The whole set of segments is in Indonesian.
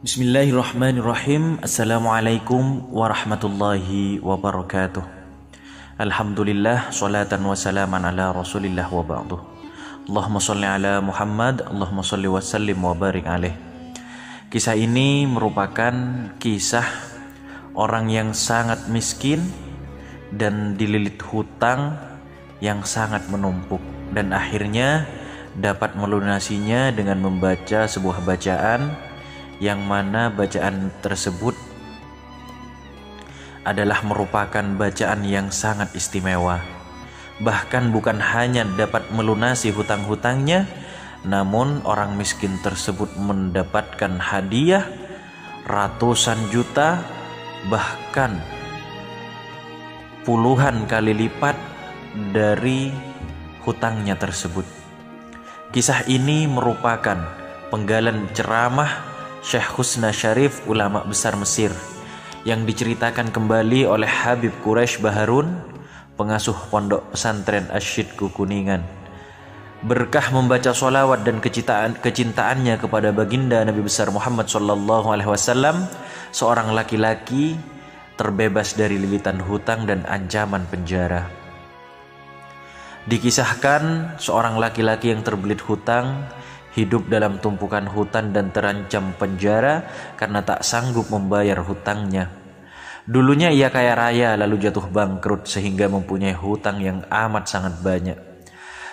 Bismillahirrahmanirrahim. Assalamualaikum warahmatullahi wabarakatuh. Alhamdulillah, salatan wa salaman ala rasulillah wa ba'du. Allahumma salli ala Muhammad, Allahumma salli wa sallim wa barik alaih. Kisah ini merupakan kisah orang yang sangat miskin dan dililit hutang yang sangat menumpuk, dan akhirnya dapat melunasinya dengan membaca sebuah bacaan yang mana bacaan tersebut adalah merupakan bacaan yang sangat istimewa. Bahkan bukan hanya dapat melunasi hutang-hutangnya, namun orang miskin tersebut mendapatkan hadiah ratusan juta, bahkan puluhan kali lipat dari hutangnya tersebut. Kisah ini merupakan penggalan ceramah Syekh Husna Syarif, ulama besar Mesir, yang diceritakan kembali oleh Habib Quraisy Baharun, pengasuh pondok pesantren Asy-Syidqu Kuningan. Berkah membaca sholawat dan kecintaannya kepada baginda Nabi besar Muhammad SAW, seorang laki-laki terbebas dari lilitan hutang dan ancaman penjara. Dikisahkan seorang laki-laki yang terbelit hutang hidup dalam tumpukan hutang dan terancam penjara karena tak sanggup membayar hutangnya. Dulunya ia kaya raya, lalu jatuh bangkrut sehingga mempunyai hutang yang amat sangat banyak.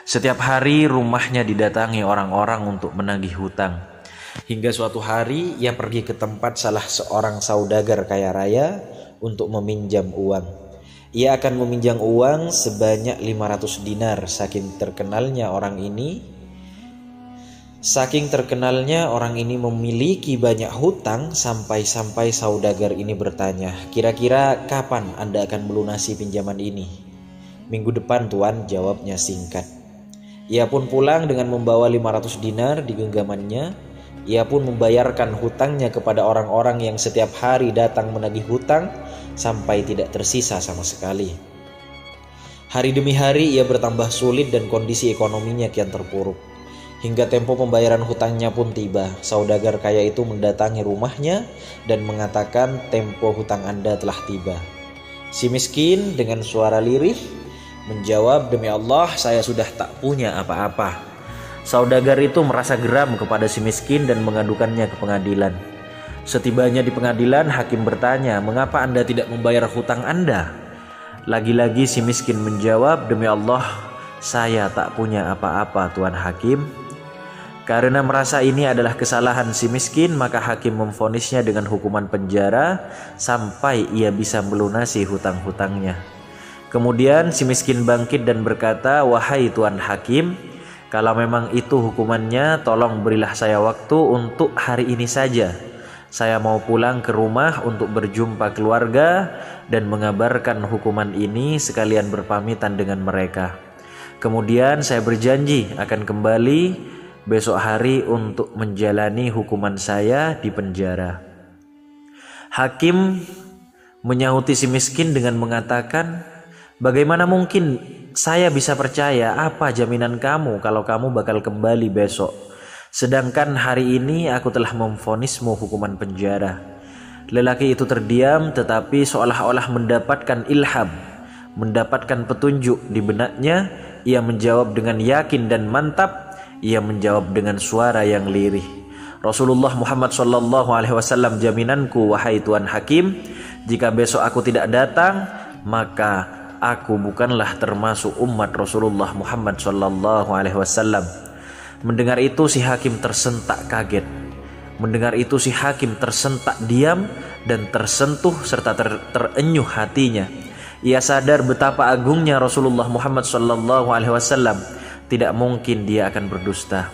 Setiap hari rumahnya didatangi orang-orang untuk menagih hutang. Hingga suatu hari ia pergi ke tempat salah seorang saudagar kaya raya untuk meminjam uang. Ia akan meminjam uang sebanyak 500 dinar. Saking terkenalnya orang ini memiliki banyak hutang, sampai-sampai saudagar ini bertanya, "Kira-kira kapan Anda akan melunasi pinjaman ini?" "Minggu depan, Tuan," jawabnya singkat. Ia pun pulang dengan membawa 500 dinar di genggamannya. Ia pun membayarkan hutangnya kepada orang-orang yang setiap hari datang menagih hutang sampai tidak tersisa sama sekali. Hari demi hari ia bertambah sulit dan kondisi ekonominya kian terpuruk. Hingga tempo pembayaran hutangnya pun tiba. Saudagar kaya itu mendatangi rumahnya dan mengatakan, "Tempo hutang Anda telah tiba." Si miskin dengan suara lirih menjawab, "Demi Allah, saya sudah tak punya apa-apa." Saudagar itu merasa geram kepada si miskin dan mengadukannya ke pengadilan. Setibanya di pengadilan, hakim bertanya, "Mengapa Anda tidak membayar hutang Anda?" Lagi-lagi si miskin menjawab, "Demi Allah, saya tak punya apa-apa, Tuan Hakim." Karena merasa ini adalah kesalahan si miskin, maka hakim memvonisnya dengan hukuman penjara sampai ia bisa melunasi hutang-hutangnya. Kemudian si miskin bangkit dan berkata, "Wahai Tuan Hakim, kalau memang itu hukumannya, tolong berilah saya waktu untuk hari ini saja. Saya mau pulang ke rumah untuk berjumpa keluarga dan mengabarkan hukuman ini sekalian berpamitan dengan mereka. Kemudian saya berjanji akan kembali besok hari untuk menjalani hukuman saya di penjara." Hakim menyahuti si miskin dengan mengatakan, "Bagaimana mungkin saya bisa percaya? Apa jaminan kamu kalau kamu bakal kembali besok? Sedangkan hari ini aku telah memvonismu hukuman penjara." Lelaki itu terdiam, tetapi seolah-olah mendapatkan ilham, mendapatkan petunjuk di benaknya. Ia menjawab dengan yakin dan mantap. Ia menjawab dengan suara yang lirih, "Rasulullah Muhammad SAW, jaminanku wahai Tuan Hakim, jika besok aku tidak datang, maka aku bukanlah termasuk umat Rasulullah Muhammad SAW." Mendengar itu si hakim tersentak kaget. Mendengar itu si hakim tersentak diam dan tersentuh serta terenyuh hatinya. Ia sadar betapa agungnya Rasulullah Muhammad SAW. Tidak mungkin dia akan berdusta.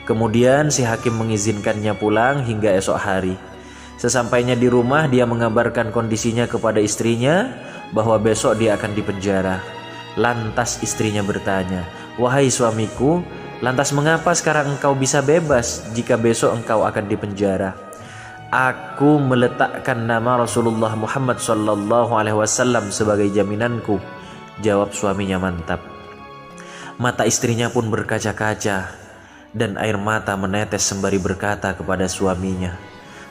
Kemudian si hakim mengizinkannya pulang hingga esok hari. Sesampainya di rumah, dia mengabarkan kondisinya kepada istrinya bahwa besok dia akan dipenjara. Lantas istrinya bertanya, "Wahai suamiku, lantas mengapa sekarang engkau bisa bebas jika besok engkau akan dipenjara?" "Aku meletakkan nama Rasulullah Muhammad SAW sebagai jaminanku," jawab suaminya mantap. Mata istrinya pun berkaca-kaca dan air mata menetes sembari berkata kepada suaminya,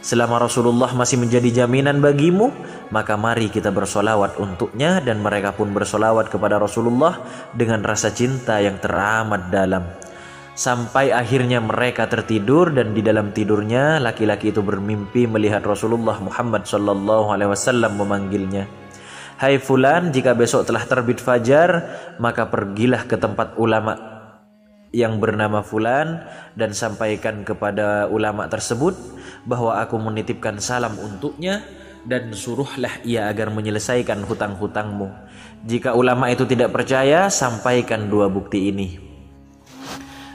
Selama Rasulullah masih menjadi jaminan bagimu, maka mari kita bersolawat untuknya. Dan mereka pun bersolawat kepada Rasulullah dengan rasa cinta yang teramat dalam. Sampai akhirnya mereka tertidur, dan di dalam tidurnya laki-laki itu bermimpi melihat Rasulullah Muhammad SAW memanggilnya. Hai fulan, jika besok telah terbit fajar, maka pergilah ke tempat ulama yang bernama fulan dan sampaikan kepada ulama tersebut bahwa aku menitipkan salam untuknya, dan suruhlah ia agar menyelesaikan hutang-hutangmu. Jika ulama itu tidak percaya, sampaikan 2 bukti ini.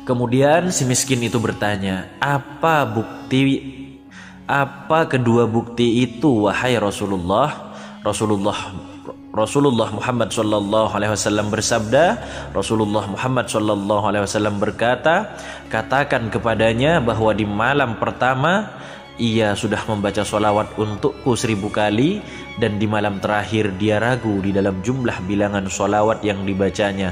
Kemudian si miskin itu bertanya, apa kedua bukti itu wahai Rasulullah? Rasulullah Muhammad SAW bersabda, Rasulullah Muhammad SAW berkata, katakan kepadanya bahwa di malam pertama ia sudah membaca sholawat untukku 1000 kali, dan di malam terakhir dia ragu di dalam jumlah bilangan sholawat yang dibacanya.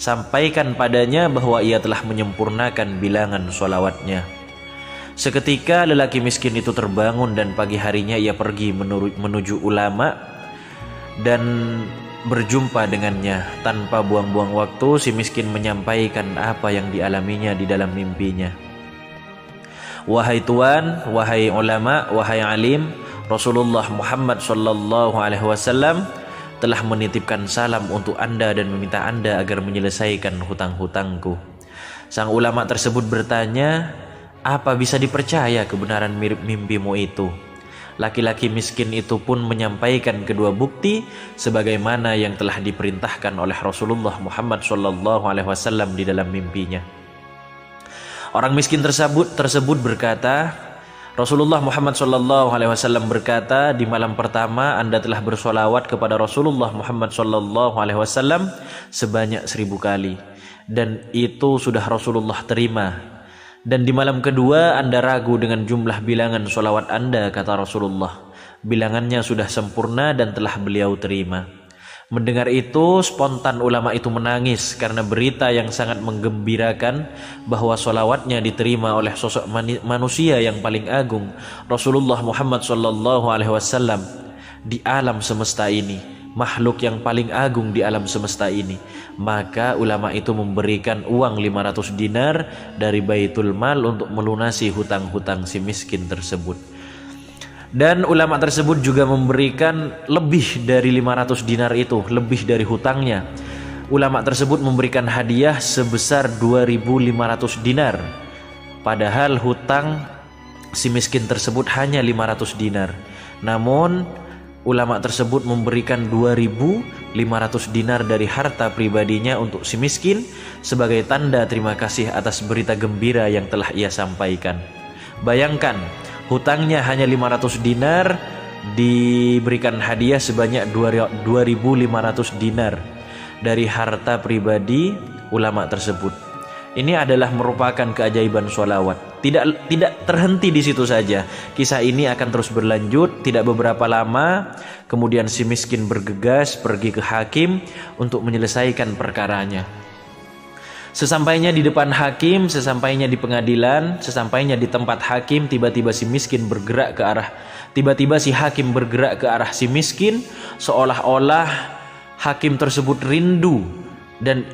Sampaikan padanya bahwa ia telah menyempurnakan bilangan sholawatnya. Seketika lelaki miskin itu terbangun, dan pagi harinya ia pergi menuju ulama dan berjumpa dengannya. Tanpa buang-buang waktu, si miskin menyampaikan apa yang dialaminya di dalam mimpinya. Wahai tuan, wahai ulama, wahai alim, Rasulullah Muhammad SAW telah menitipkan salam untuk Anda dan meminta Anda agar menyelesaikan hutang-hutangku. Sang ulama tersebut bertanya, apa bisa dipercaya kebenaran mimpimu itu? Laki-laki miskin itu pun menyampaikan kedua bukti sebagaimana yang telah diperintahkan oleh Rasulullah Muhammad SAW di dalam mimpinya. Orang miskin tersebut berkata, Rasulullah Muhammad SAW berkata, di malam pertama Anda telah bersolawat kepada Rasulullah Muhammad SAW sebanyak 1000 kali, dan itu sudah Rasulullah terima. Dan di malam kedua Anda ragu dengan jumlah bilangan solawat Anda, kata Rasulullah. Bilangannya sudah sempurna dan telah beliau terima. Mendengar itu, spontan ulama itu menangis karena berita yang sangat menggembirakan bahwa solawatnya diterima oleh sosok manusia yang paling agung, Rasulullah Muhammad SAW, di alam semesta ini, makhluk yang paling agung di alam semesta ini. Maka ulama itu memberikan uang 500 dinar dari Baitul Mal untuk melunasi hutang-hutang si miskin tersebut. Dan ulama tersebut juga memberikan lebih dari 500 dinar itu, lebih dari hutangnya. Ulama tersebut memberikan hadiah sebesar 2.500 dinar, padahal hutang si miskin tersebut hanya 500 dinar. Namun ulama tersebut memberikan 2.500 dinar dari harta pribadinya untuk si miskin sebagai tanda terima kasih atas berita gembira yang telah ia sampaikan. Bayangkan, hutangnya hanya 500 dinar, diberikan hadiah sebanyak 2.500 dinar dari harta pribadi ulama tersebut. Ini adalah merupakan keajaiban sholawat. Tidak terhenti di situ saja. Kisah ini akan terus berlanjut. Tidak beberapa lama kemudian si miskin bergegas pergi ke hakim untuk menyelesaikan perkaranya. Sesampainya di depan hakim, sesampainya di pengadilan, sesampainya di tempat hakim, tiba-tiba si hakim bergerak ke arah si miskin, seolah-olah hakim tersebut rindu, dan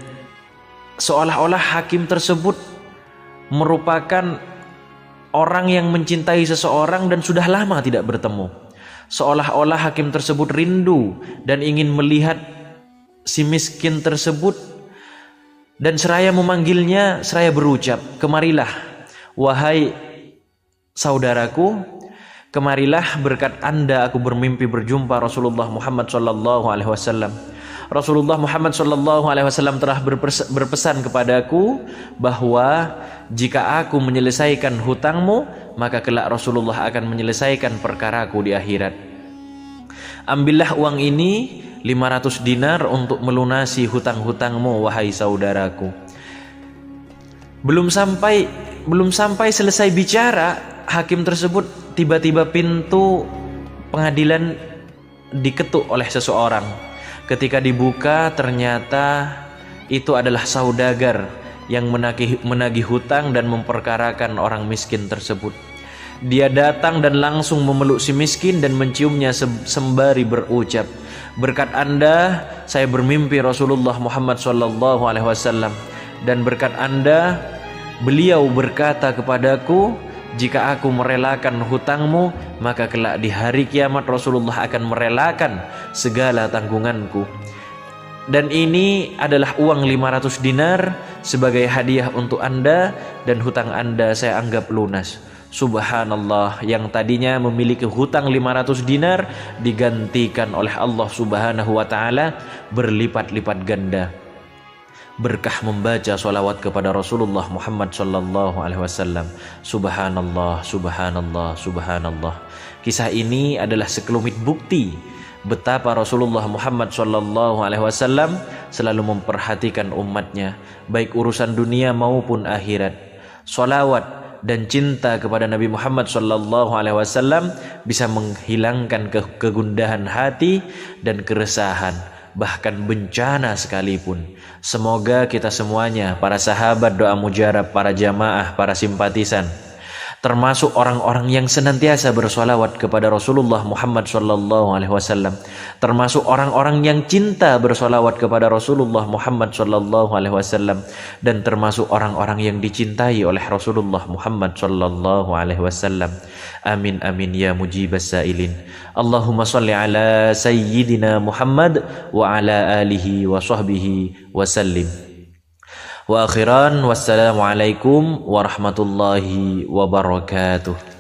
seolah-olah hakim tersebut merupakan orang yang mencintai seseorang dan sudah lama tidak bertemu. Seolah-olah hakim tersebut rindu dan ingin melihat si miskin tersebut, dan seraya memanggilnya, seraya berucap, kemarilah wahai saudaraku, kemarilah, berkat Anda aku bermimpi berjumpa Rasulullah Muhammad SAW. Rasulullah Muhammad SAW telah berpesan kepadaku bahwa jika aku menyelesaikan hutangmu, maka kelak Rasulullah akan menyelesaikan perkaraku di akhirat. Ambillah uang ini 500 dinar untuk melunasi hutang-hutangmu wahai saudaraku. Belum sampai selesai bicara, hakim tersebut tiba-tiba pintu pengadilan diketuk oleh seseorang. Ketika dibuka, ternyata itu adalah saudagar yang menagih hutang dan memperkarakan orang miskin tersebut. Dia datang dan langsung memeluk si miskin dan menciumnya sembari berucap, berkat Anda saya bermimpi Rasulullah Muhammad SAW, dan berkat Anda beliau berkata kepadaku, jika aku merelakan hutangmu, maka kelak di hari kiamat Rasulullah akan merelakan segala tanggunganku. Dan ini adalah uang 500 dinar sebagai hadiah untuk Anda, dan hutang Anda saya anggap lunas. Subhanallah, yang tadinya memiliki hutang 500 dinar digantikan oleh Allah Subhanahu wa ta'ala berlipat-lipat ganda. Berkah membaca sholawat kepada Rasulullah Muhammad sallallahu alaihi wasallam. Subhanallah, subhanallah, subhanallah. Kisah ini adalah sekelumit bukti betapa Rasulullah Muhammad sallallahu alaihi wasallam selalu memperhatikan umatnya, baik urusan dunia maupun akhirat. Sholawat dan cinta kepada Nabi Muhammad sallallahu alaihi wasallam bisa menghilangkan kegundahan hati dan keresahan, bahkan bencana sekalipun. Semoga kita semuanya, para sahabat doa mujarab, para jamaah, para simpatisan, termasuk orang-orang yang senantiasa bersolawat kepada Rasulullah Muhammad sallallahu alaihi wasallam, termasuk orang-orang yang cinta bersolawat kepada Rasulullah Muhammad sallallahu alaihi wasallam, dan termasuk orang-orang yang dicintai oleh Rasulullah Muhammad sallallahu alaihi wasallam. Amin amin ya mujibas sailin. Allahumma shalli ala sayyidina Muhammad wa ala alihi wa sahbihi wa sallim. Wa akhiran, wassalamualaikum warahmatullahi wabarakatuh.